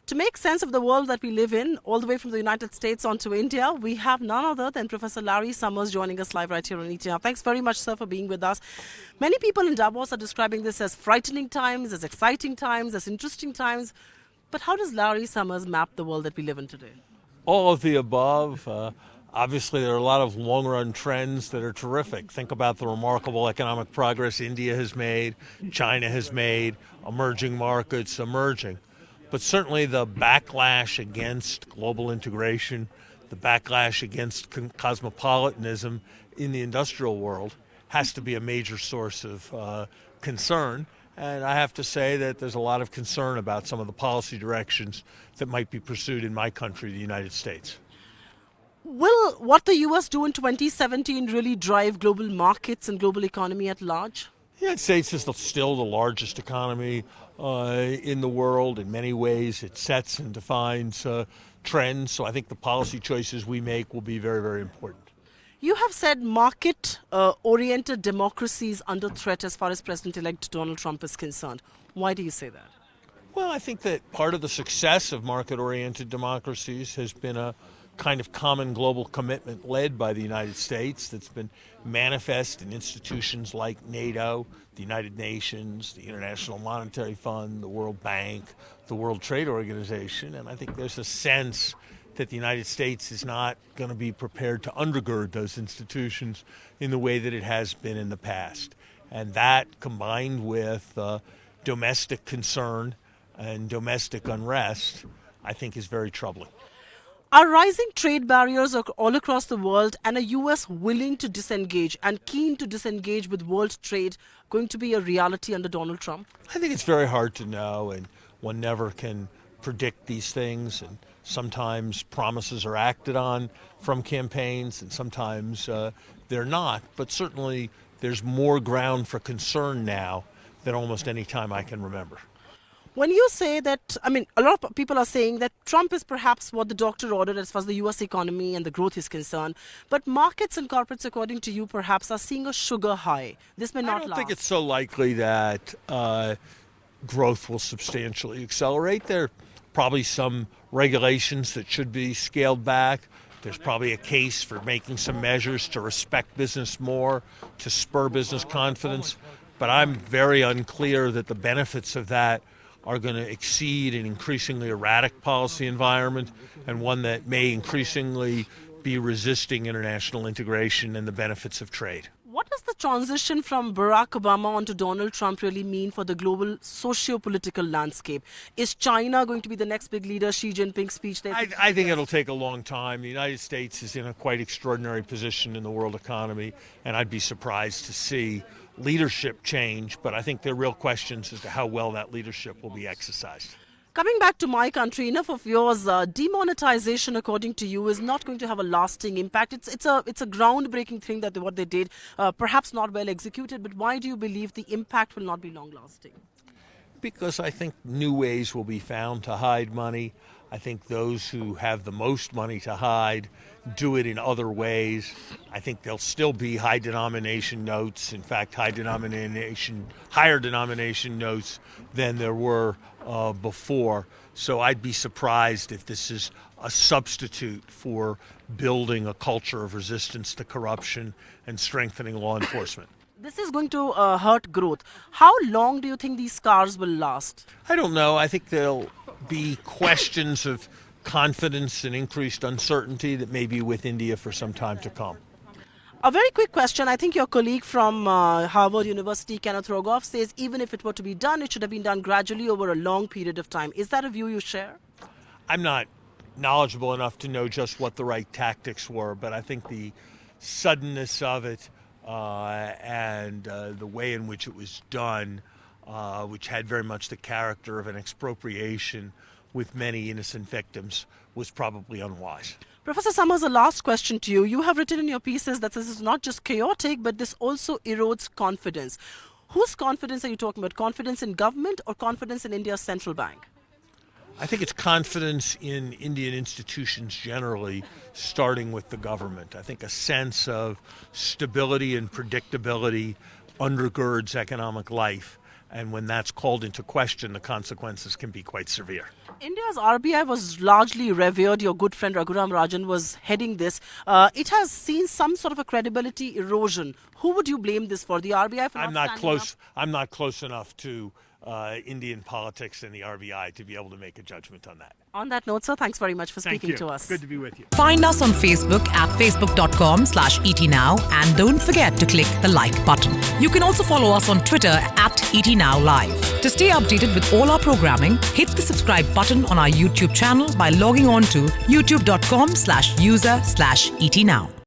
To make sense of the world that we live in, all the way from the United States on to India, we have none other than Professor Larry Summers joining us live right here on ET Now. Thanks very much, sir, for being with us. Many people in Davos are describing this as frightening times, as exciting times, as interesting times. But how does Larry Summers map the world that we live in today? All of the above. Obviously, there are a lot of long-run trends that are terrific. Think about the remarkable economic progress India has made, China has made, emerging markets emerging. But certainly the backlash against global integration, the backlash against cosmopolitanism in the industrial world has to be a major source of concern. And I have to say that there's a lot of concern about some of the policy directions that might be pursued in my country, the United States. Will what the U.S. do in 2017 really drive global markets and global economy at large? The United States is still the largest economy in the world. In many ways, it sets and defines trends. So I think the policy choices we make will be very, very important. You have said market-oriented democracy is under threat as far as President-elect Donald Trump is concerned. Why do you say that? Well, I think that part of the success of market-oriented democracies has been a kind of common global commitment led by the United States that's been manifest in institutions like NATO, the United Nations, the International Monetary Fund, the World Bank, the World Trade Organization. And I think there's a sense that the United States is not going to be prepared to undergird those institutions in the way that it has been in the past. And that, combined with domestic concern and domestic unrest, I think is very troubling. Are rising trade barriers all across the world and a U.S. willing to disengage and keen to disengage with world trade going to be a reality under Donald Trump? I think it's very hard to know, and one never can predict these things. And sometimes promises are acted on from campaigns, and sometimes they're not. But certainly there's more ground for concern now than almost any time I can remember. When you say that, a lot of people are saying that Trump is perhaps what the doctor ordered as far as the U.S. economy and the growth is concerned. But markets and corporates, according to you, perhaps are seeing a sugar high. This may not last. I don't think it's so likely that growth will substantially accelerate. There are probably some regulations that should be scaled back. There's probably a case for making some measures to respect business more, to spur business confidence. But I'm very unclear that the benefits of that are going to exceed an increasingly erratic policy environment and one that may increasingly be resisting international integration and the benefits of trade. What does the transition from Barack Obama onto Donald Trump really mean for the global socio-political landscape? Is China going to be the next big leader? Xi Jinping's speech there? I think it'll take a long time. The United States is in a quite extraordinary position in the world economy, and I'd be surprised to see leadership change, but I think there are real questions as to how well that leadership will be exercised. Coming back to my country, enough of yours. Demonetization, according to you, is not going to have a lasting impact. It's a groundbreaking thing that what they did, perhaps not well executed. But why do you believe the impact will not be long lasting? Because I think new ways will be found to hide money. I think those who have the most money to hide do it in other ways. I think there'll still be high denomination notes. In fact, higher denomination notes than there were before. So I'd be surprised if this is a substitute for building a culture of resistance to corruption and strengthening law enforcement. This is going to hurt growth. How long do you think these scars will last? I don't know. I think there'll be questions of confidence and increased uncertainty that may be with India for some time to come. A very quick question. I think your colleague from Harvard University, Kenneth Rogoff, says even if it were to be done, it should have been done gradually over a long period of time. Is that a view you share? I'm not knowledgeable enough to know just what the right tactics were, but I think the suddenness of it and the way in which it was done, which had very much the character of an expropriation with many innocent victims, was probably unwise. Professor Summers, a last question to you. You have written in your pieces that this is not just chaotic, but this also erodes confidence. Whose confidence are you talking about? Confidence in government or confidence in India's central bank? I think it's confidence in Indian institutions generally, starting with the government. I think a sense of stability and predictability undergirds economic life. And when that's called into question, the consequences can be quite severe. India's RBI was largely revered. Your good friend Raghuram Rajan was heading this. It has seen some sort of a credibility erosion. Who would you blame this for? The RBI for I'm not not standing close. up? I'm not close enough to Indian politics and the RBI to be able to make a judgment on that. On that note, sir, thanks very much for Thank speaking you. to us. Good to be with you. Find us on Facebook at facebook.com/ETNow and don't forget to click the like button. You can also follow us on Twitter at ETNowLive. To stay updated with all our programming, hit the subscribe button on our YouTube channel by logging on to youtube.com/user/ETNow.